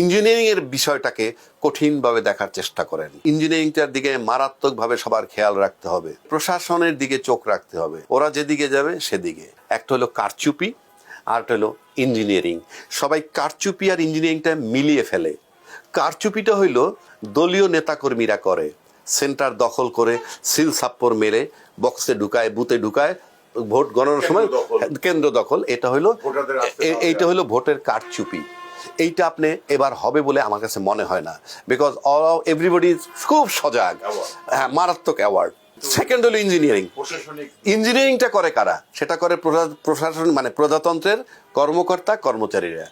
Engineering এর বিষয়টাকে কঠিনভাবে দেখার চেষ্টা করেন। ইঞ্জিনিয়ারিংটার দিকে মারাত্মকভাবে সবার খেয়াল রাখতে হবে, প্রশাসনের দিকে চোখ রাখতে হবে। ওরা যেদিকে যাবে সেদিকে। একটা হলো কারচুপি, আরেকটা হলো ইঞ্জিনিয়ারিং। সবাই কারচুপি আর ইঞ্জিনিয়ারিংটা মিলিয়ে ফেলে। কারচুপিটা হইল দলীয় নেতাকর্মীরা করে, সেন্টার দখল করে সিল সাপ্পর মেরে বক্সে ঢুকায়, বুথে ঢুকায়, ভোট গণনার সময় কেন্দ্র দখল। এটা এইটা হলো ভোটের কারচুপি। এইটা আপনি এবার হবে বলে আমার কাছে মনে হয় না, বিকজ এভরিবডি খুব সজাগ। হ্যাঁ, মারাত্মক অ্যাওয়ার্ড। সেকেন্ড হলো ইঞ্জিনিয়ারিং। ইঞ্জিনিয়ারিংটা করে কারা? সেটা করে প্রশাসন, মানে প্রজাতন্ত্রের কর্মকর্তা কর্মচারীরা।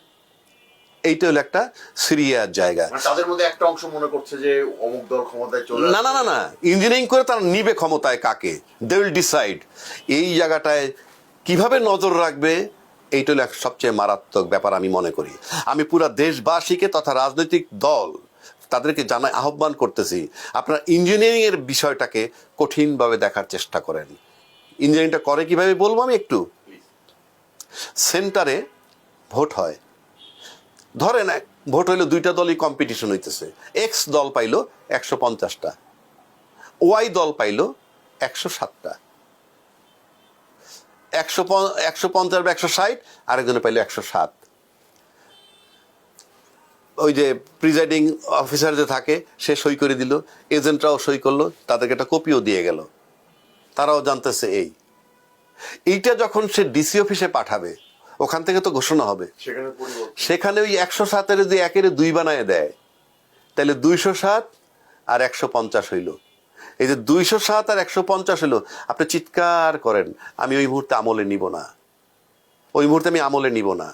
এইটা হলো একটা সিরিয়াস জায়গা। তাদের মধ্যে একটা অংশ মনে করছে যে অমুক দল ক্ষমতায় চলে না না না না, ইঞ্জিনিয়ারিং করে তারা নিবে ক্ষমতায় কাকে, দে উইল ডিসাইড। এই জায়গাটায় কিভাবে নজর রাখবে, এইটা হলো সবচেয়ে মারাত্মক ব্যাপার আমি মনে করি। আমি পুরো দেশবাসীকে তথা রাজনৈতিক দল তাদেরকে জানাই, আহ্বান করতেছি, আপনারা ইঞ্জিনিয়ারিং এর বিষয়টাকে কঠিনভাবে দেখার চেষ্টা করেন। ইঞ্জিনিয়ারিংটা করে কিভাবে বলবো আমি একটু। সেন্টারে ভোট হয়, ধরেন ভোট হইলো, দুইটা দলই কম্পিটিশন হইতেছে। এক্স দল পাইলো 150টা, ওয়াই দল পাইলো 107টা। 150 বা 160, আরেকজনে পাইলো 107। ওই যে প্রিজাইডিং অফিসার যে থাকে সে সই করে দিল, এজেন্টরাও সই করলো, তাদেরকে একটা কপিও দিয়ে গেল, তারাও জানতেছে। এইটা যখন সে ডিসি অফিসে পাঠাবে, ওখান থেকে তো ঘোষণা হবে, সেখানে ওই 107-এর যদি 1-এর 2 বানায় দেয়, তাহলে 207 আর 150 হইল। এই যে 207 আর 150 হইল, আপনি চিৎকার করেন, আমি ওই মুহূর্তে আমলে নিব না, ওই মুহূর্তে আমি আমলে নিব না।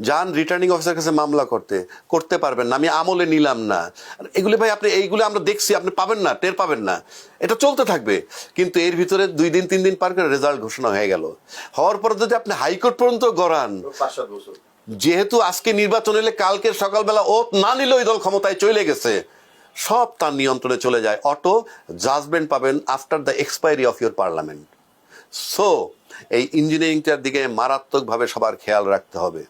যান রিটার্নিং অফিসার কাছে মামলা করতে পারবেন না, আমি আমলে নিলাম না। এগুলি ভাই আপনি, এইগুলো আমরা দেখছি, আপনি পাবেন না, টের পাবেন না, এটা চলতে থাকবে। কিন্তু এর ভিতরে 2 দিন 3 দিন পার করে রেজাল্ট ঘোষণা হয়ে গেল। হওয়ার পর যদি আপনি হাইকোর্ট পর্যন্ত গড়ান, 5-7 বছর, যেহেতু আজকে নির্বাচন এলে কালকের সকালবেলা ও না নিল, ওই দল ক্ষমতায় চলে গেছে, সব তার নিয়ন্ত্রণে চলে যায়। অটো জাজমেন্ট পাবেন after the expiry of your parliament. So এই ইঞ্জিনিয়ারিংটার দিকে মারাত্মকভাবে সবার খেয়াল রাখতে হবে।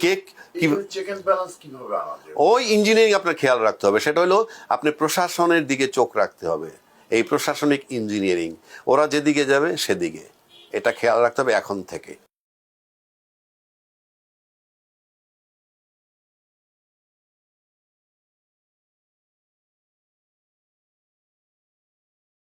চেক এন্ড ব্যালেন্স কিভাবে আনা যায়? ওই ইঞ্জিনিয়ারিং আপনার খেয়াল রাখতে হবে। সেটা হলো আপনি প্রশাসনের দিকে চোখ রাখতে হবে। এই প্রশাসনিক ইঞ্জিনিয়ারিং, ওরা যেদিকে যাবে সেদিকে, এটা খেয়াল রাখতে হবে এখন থেকে।